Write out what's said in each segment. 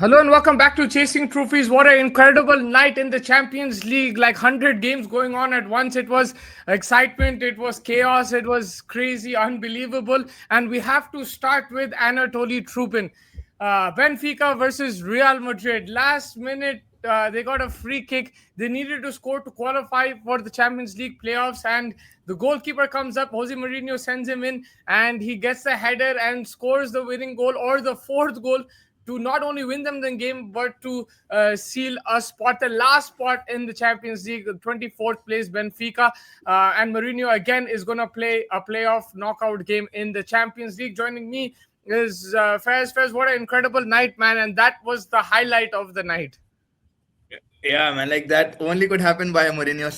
Hello and welcome back to Chasing Trophies. What an incredible night in the Champions League. Like 100 games going on at once. It was excitement, it was chaos, it was crazy, unbelievable. And we have to start with Anatoly Trupin. Benfica versus Real Madrid. Last minute, they got a free kick. They needed to score to qualify for the Champions League playoffs. And the goalkeeper comes up. Jose Mourinho sends him in and he gets the header and scores the winning goal or the fourth goal to not only win them the game, but to seal a spot, the last spot in the Champions League, the 24th place Benfica. And Mourinho again is going to play a playoff knockout game in the Champions League. Joining me is Fez. Fez, what an incredible night, man. And that was the highlight of the night. Yeah, man, like that only could happen by a Mourinho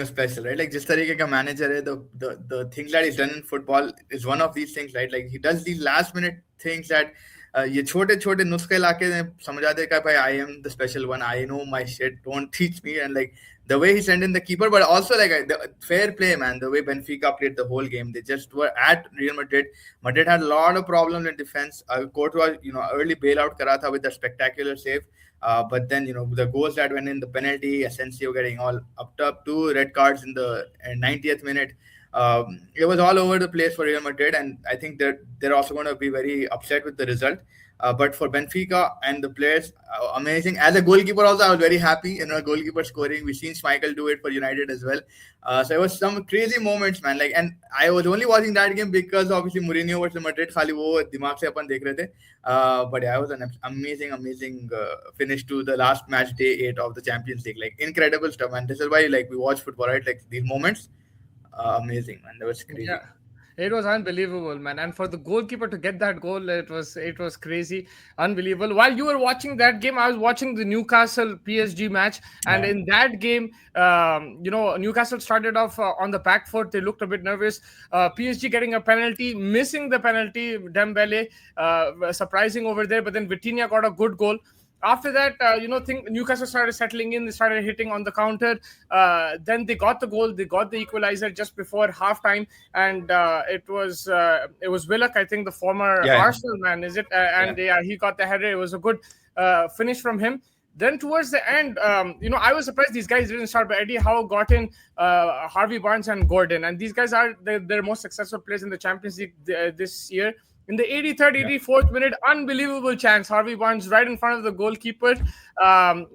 special, right? Like just तरीके का manager है, the things that he's done in football is one of these things, right? Like he does these last minute things that ये छोटे छोटे नुस्खे लाके समझा देगा भाई I am the special one, I know my shit, don't teach me. And like the way he sent in the keeper, but also like the fair play, man, the way Benfica played the whole game, they just were at Real Madrid. Madrid had a lot of problems in defense. Courtois, early bailout करा था with a spectacular save. But then, the goals that went in, the penalty, Asensio getting all up 2 red cards in the 90th minute. It was all over the place for Real Madrid, and I think that they're also going to be very upset with the result. But for Benfica and the players, amazing. As a goalkeeper, also, I was very happy. Goalkeeper scoring. We've seen Schmeichel do it for United as well. So it was some crazy moments, man. Like, and I was only watching that game because obviously Mourinho versus Madrid. खाली वो दिमाग से अपन देख रहे थे. But yeah, it was an amazing finish to the last match day 8 of the Champions League. Like incredible stuff, and this is why like we watch football, right? Like these moments, amazing, man. That was crazy. Yeah. It was unbelievable, man. And for the goalkeeper to get that goal, it was crazy, unbelievable. While you were watching that game, I was watching the Newcastle PSG match, and Yeah. in that game, Newcastle started off on the back foot. They looked a bit nervous. PSG getting a penalty, missing the penalty. Dembele surprising over there, but then Vitinha got a good goal. After that, think Newcastle started settling in. They started hitting on the counter. Then they got the goal. They got the equalizer just before halftime, and it was Willock, I think, the former Yeah. Arsenal man, is it? And yeah, he got the header. It was a good finish from him. Then towards the end, I was surprised these guys didn't start, but Eddie Howe got in Harvey Barnes and Gordon, and these guys are their most successful players in the Champions League this year. In the 83rd, 84th minute, unbelievable chance. Harvey Barnes right in front of the goalkeeper.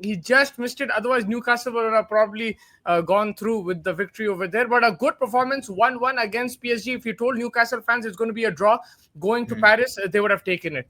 He just missed it. Otherwise, Newcastle would have probably gone through with the victory over there. But a good performance, 1-1 against PSG. If you told Newcastle fans it's going to be a draw going to Paris, they would have taken it.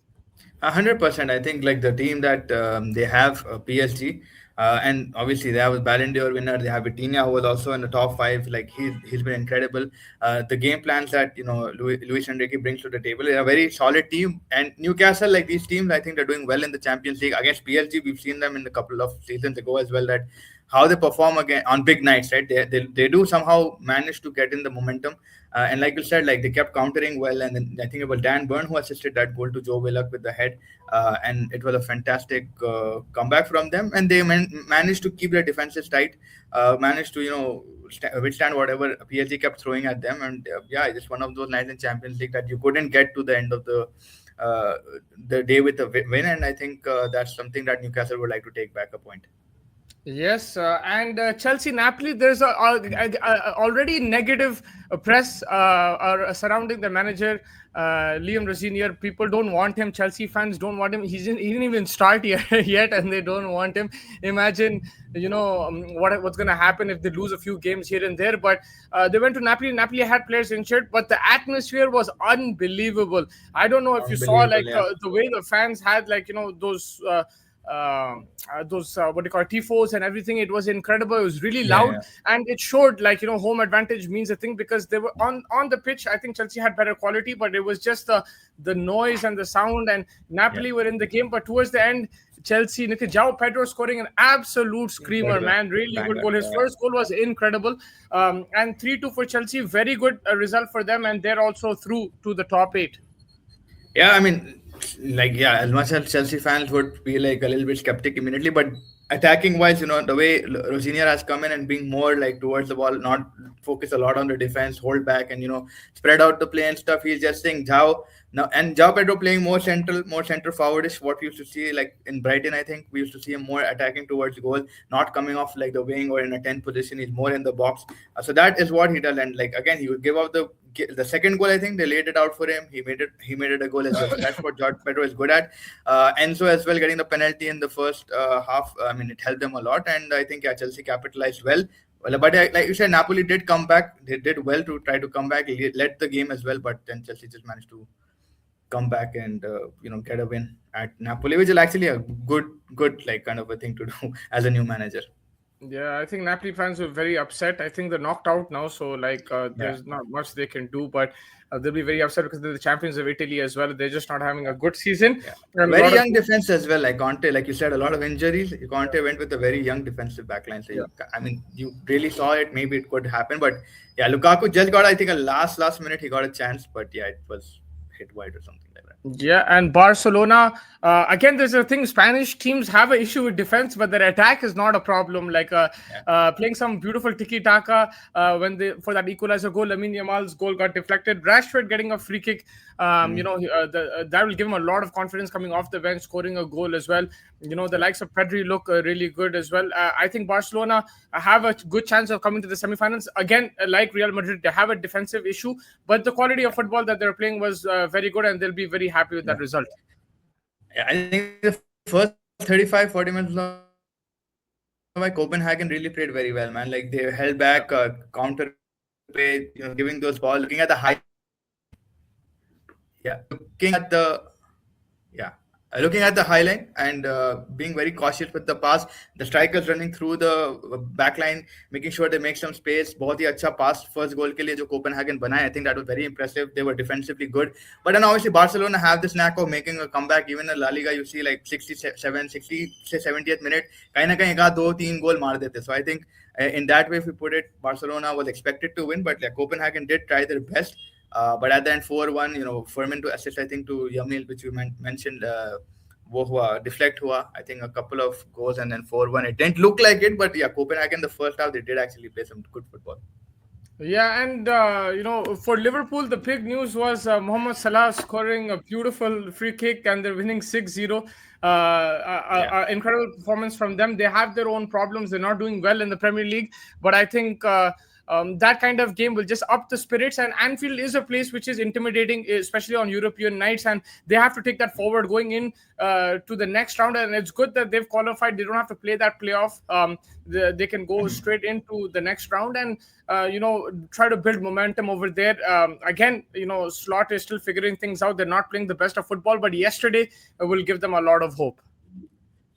100%. I think like the team that they have, PSG, and obviously they have a Ballon d'Or winner. They have Vitinha, who was also in the top 5. Like he's been incredible. The game plans that Luis Enrique brings to the table, they're a very solid team. And Newcastle, like these teams, I think they're doing well in the Champions League against PSG. We've seen them in a couple of seasons ago as well. That how they perform again on big nights, right? They do somehow manage to get in the momentum. And like you said, like they kept countering well, and then I think it was Dan Burn who assisted that goal to Joe Willock with the head, and it was a fantastic comeback from them, and they managed to keep their defenses tight, managed to withstand whatever PSG kept throwing at them, and yeah, just one of those nights in Champions League that you couldn't get to the end of the day with a win, and I think that's something that Newcastle would like to take back a point. Yes, and Chelsea Napoli, there's already negative press surrounding the manager, Liam Rosenior. People don't want him. Chelsea fans don't want him. He didn't even start yet, and they don't want him. Imagine, what's going to happen if they lose a few games here and there. But they went to Napoli. Napoli had players injured, but the atmosphere was unbelievable. I don't know if you saw like the way the fans had those what do you call it, tifos and everything. It was incredible. It was really loud, and it showed like home advantage means a thing, because they were on the pitch. I think Chelsea had better quality, but it was just the noise and the sound, and Napoli were in the game. But towards the end, Chelsea, João Pedro scoring an absolute screamer, man. Really good goal. His first goal was incredible. And 3-2 for Chelsea. Very good result for them, and they're also through to the top 8. Yeah, I mean, like, yeah, as much as Chelsea fans would be like a little bit skeptic immediately, but attacking wise, the way Rosenior has come in and being more like towards the ball, not focus a lot on the defense, hold back, and spread out the play and stuff. He's just saying, Jao, Now and João Pedro playing more central forwardish. What we used to see like in Brighton, I think we used to see him more attacking towards goal, not coming off like the wing or in a 10 position. He's more in the box. So that is what he does. And like again, he would give up the second goal. I think they laid it out for him. He made it a goal as well. So that's what João Pedro is good at. Enzo as well getting the penalty in the first half. I mean, it helped them a lot, and I think yeah, Chelsea capitalized well. Well, but like you said, Napoli did come back. They did well to try to come back, led the game as well, but then Chelsea just managed to come back and get a win at Napoli, which is actually a good like kind of a thing to do as a new manager. Yeah, I think Napoli fans were very upset. I think they're knocked out now, so like Yeah, there's not much they can do. But they'll be very upset because they're the champions of Italy as well. They're just not having a good season, yeah. and a Very lot of young defense as well. Like Conte, like you said, a lot of injuries. Conte went with a very young defensive backline. So yeah. I mean, you really saw it. Maybe it could happen, but yeah, Lukaku just got I think a last minute he got a chance, but yeah, it was hit wide or something like that. Yeah, and Barcelona again. There's a thing. Spanish teams have an issue with defense, but their attack is not a problem. Like Yeah. playing some beautiful tiki taka when they for that equalizer goal. Lamine Yamal's goal got deflected. Rashford getting a free kick. Mm. That will give him a lot of confidence coming off the bench, scoring a goal as well. The likes of Pedri look really good as well. I think Barcelona have a good chance of coming to the semifinals again. Like Real Madrid, they have a defensive issue, but the quality of football that they're playing was very good, and they'll be very happy with that Yeah. result. Yeah, I think the first 35-40 minutes of Copenhagen really played very well, man. Like they held back, counter play, giving those balls, looking at the highlight. Yeah, yeah, looking at the highline and being very cautious with the pass. The strikers running through the back line, making sure they make some space. बहुत ही अच्छा pass first goal के लिए जो Copenhagen बनाए. I think that was very impressive. They were defensively good. But then obviously Barcelona have this knack of making a comeback. Even in La Liga, you see like 67, 60 से 70th minute, कहीं ना कहीं एक आध दो तीन goal मार देते. So I think in that way, if we put it, Barcelona was expected to win, but like Copenhagen did try their best. But at the end, 4-1, Furman to assist, I think, to Yamil, which you mentioned, वो हुआ deflect हुआ. I think a couple of goals and then 4-1. It didn't look like it, but yeah, Copenhagen the first half they did actually play some good football. Yeah, and for Liverpool, the big news was Mohamed Salah scoring a beautiful free kick, and they're winning 6-0. Yeah, Incredible performance from them. They have their own problems. They're not doing well in the Premier League, but I think that kind of game will just up the spirits. And Anfield is a place which is intimidating, especially on European nights, and they have to take that forward going in to the next round. And it's good that they've qualified. They don't have to play that playoff. They can go straight into the next round and try to build momentum over there. Again, Slot is still figuring things out. They're not playing the best of football, but yesterday will give them a lot of hope.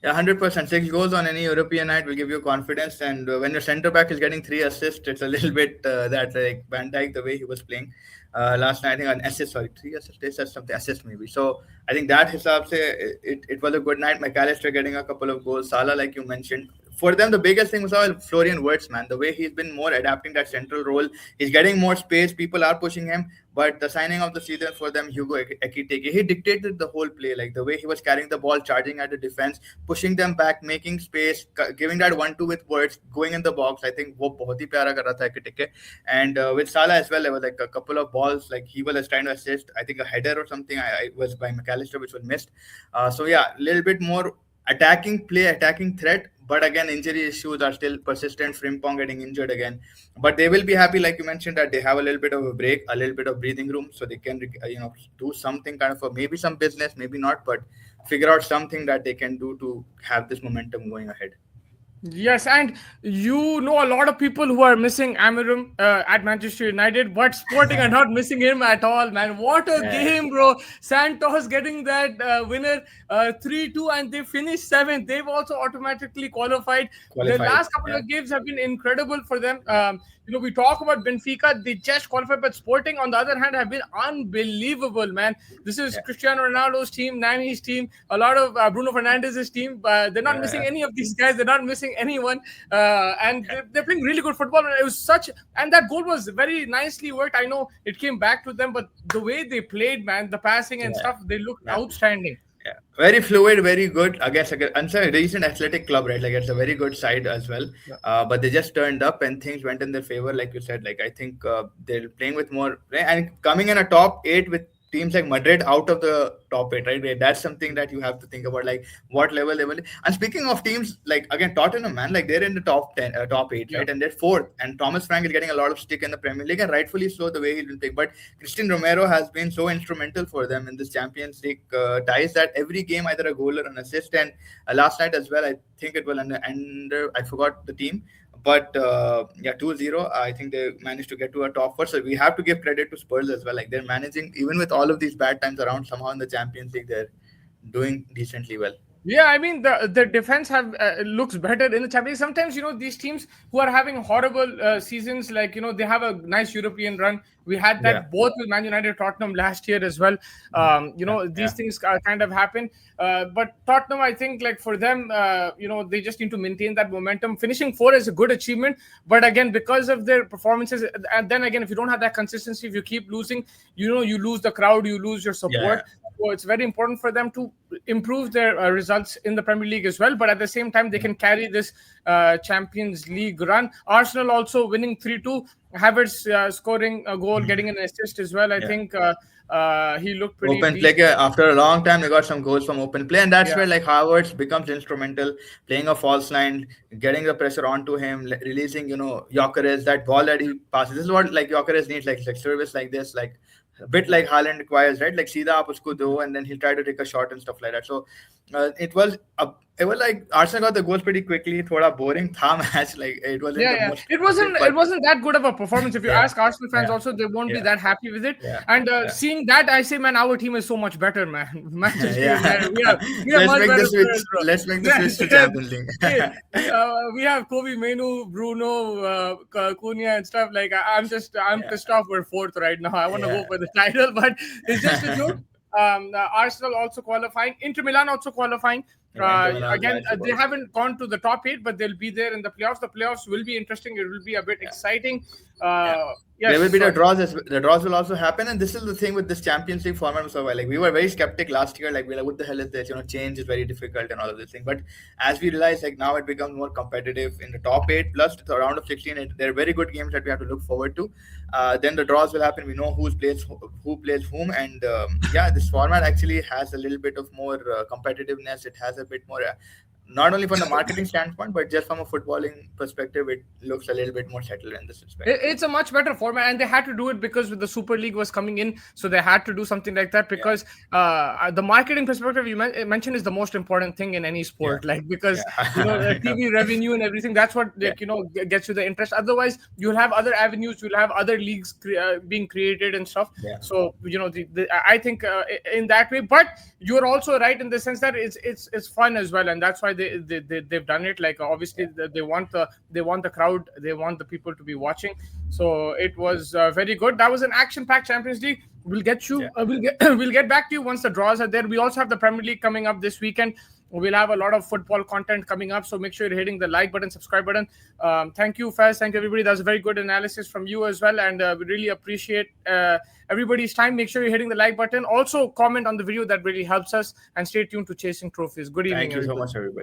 yeah, 100%. Six goals on any European night will give you confidence. And when your centre back is getting three assists, it's a little bit that like Van Dijk the way he was playing last night. I think an assist, sorry, three assists, something assist maybe. So I think that hisab se it was a good night. McAllister getting a couple of goals. Salah, like you mentioned. For them, the biggest thing was Florian Wirtz, man. The way he's been more adapting that central role. He's getting more space. People are pushing him. But the signing of the season for them, Hugo Ekitike, he dictated the whole play. Like the way he was carrying the ball, charging at the defense, pushing them back, making space, giving that 1-2 with Wirtz, going in the box. I think वो बहुत ही प्यारा कर रहा था Ekitike. And with Salah as well, there was like a couple of balls. Like he was trying to assist. I think a header or something. I was by McAllister, which was missed. So yeah, a little bit more attacking play, attacking threat. But again, injury issues are still persistent. Frimpong getting injured again. But they will be happy, like you mentioned, that they have a little bit of a break, a little bit of breathing room, so they can, do something kind of maybe some business, maybe not, but figure out something that they can do to have this momentum going ahead. Yes, and a lot of people who are missing Amiram at Manchester United, but Sporting are not missing him at all, man. What a Yeah, game, bro. Santos getting that winner 3-2, and they finished seventh. They've also automatically qualified. The qualified. last couple Yeah, of games have been incredible for them. We talk about Benfica, they just qualified, but Sporting, on the other hand, have been unbelievable, man. This is yeah, Cristiano Ronaldo's team, Nani's team, a lot of Bruno Fernandez's team. They're not missing yeah, any of these guys. They're not missing anyone, and yeah, they're playing really good football. And it was and that goal was very nicely worked. I know it came back to them, but the way they played, man, the passing and yeah, stuff, they looked yeah. outstanding. Yeah, very fluid, very good against a recent athletic club, right? Like it's a very good side as well. Yeah. But they just turned up and things went in their favor, like you said. Like I think they're playing with more and coming in a top eight with teams like Madrid out of the top eight, right? That's something that you have to think about, like what level they will. And speaking of teams, like again Tottenham, man, like they're in the top 10, top eight, Yeah. right? And they're fourth. And Thomas Frank is getting a lot of stick in the Premier League, and rightfully so, the way he's been playing. But Christian Romero has been so instrumental for them in this Champions League ties that every game either a goal or an assist. And last night as well, I think it was under I forgot the team, but yeah, 2-0. I think they managed to get to a top four. So we have to give credit to Spurs as well. Like they're managing, even with all of these bad times around, somehow in the Champions League, they're doing decently well. Yeah, I mean the defense have looks better in the Champions League. Sometimes these teams who are having horrible seasons, like they have a nice European run. We had Yeah. that both with Man United, Tottenham last year as well. Yeah. These things kind of happen. But Tottenham, I think, like for them, they just need to maintain that momentum. Finishing four is a good achievement, but again, because of their performances, and then again, if you don't have that consistency, if you keep losing, you lose the crowd, you lose your Yeah. support. So it's very important for them to improve their results in the Premier League as well. But at the same time, they can carry this Champions League run. Arsenal also winning 3-2. Havertz scoring a goal, getting an assist as well. I Yeah. think he looked pretty Open play. decent. After a long time, they got some goals from open play, and that's Yeah. where like Havertz becomes instrumental, playing a false line, getting the pressure onto him, releasing Gyökeres, that ball that he passes. This is what like Gyökeres needs, like service like this, like a bit like Haaland requires, right? Like Sida aap usko do, and then he'll try to take a shot and stuff like that. So it was like Arsenal got the goals pretty quickly. Thoda boring tha match, like it wasn't Yeah, the yeah. most It wasn't. but It wasn't that good of a performance. If you yeah, ask Arsenal fans, yeah, also they won't be yeah, that happy with it. yeah, And yeah. seeing that, I say, man, our team is so much better, man. Manchester Yeah. United, we have Let's much make the better switch. players, bro. Let's make the Man, switch to Champions League. we have Kobe Menu, Bruno, Cunha, and stuff. Like I'm Yeah. pissed off. We're fourth right now. I want to go Yeah. for the title, but it's just a joke. Arsenal also qualifying. Inter Milan also qualifying. Yeah, Inter Milan Again, also they qualified. haven't gone to the top eight, but they'll be there in the playoffs. The playoffs will be interesting. It will be a bit Yeah. exciting. Yeah. Yes, There will be so the draws. The draws will also happen, and this is the thing with this Champions League format. So, like, we were very skeptic last year. Like, we're like, what the hell is this? Change is very difficult and all of this thing. But as we realize, like, now it becomes more competitive in the top eight plus the round of 16. There are very good games that we have to look forward to. Then the draws will happen. We know who plays whom, and yeah, this format actually has a little bit of more competitiveness. It has a bit more. Not only from the marketing standpoint, but just from a footballing perspective, it looks a little bit more settled in this respect. it's a much better format, and they had to do it because the Super League was coming in, so they had to do something like that Yeah, because the marketing perspective you mentioned is the most important thing in any yeah, sport. Like because the yeah, TV revenue and everything, that's what yeah, like gets you the interest. Otherwise, you'll have other avenues, you'll have other leagues being created and stuff. yeah, So I think in that way, but you're also right in the sense that it's fun as well, and that's why they've done it. Like obviously they want the crowd, they want the people to be watching. So it was very good. That was an action-packed Champions League. We'll get you. yeah. We'll get back to you once the draws are there. We also have the Premier League coming up this weekend. We'll have a lot of football content coming up, so make sure you're hitting the like button, subscribe button. Thank you, Faz. Thank you, everybody. That was a very good analysis from you as well, and we really appreciate everybody's time. Make sure you're hitting the like button. Also, comment on the video. That really helps us. And stay tuned to Chasing Trophies. Good evening, Thank you so everybody. much, everybody.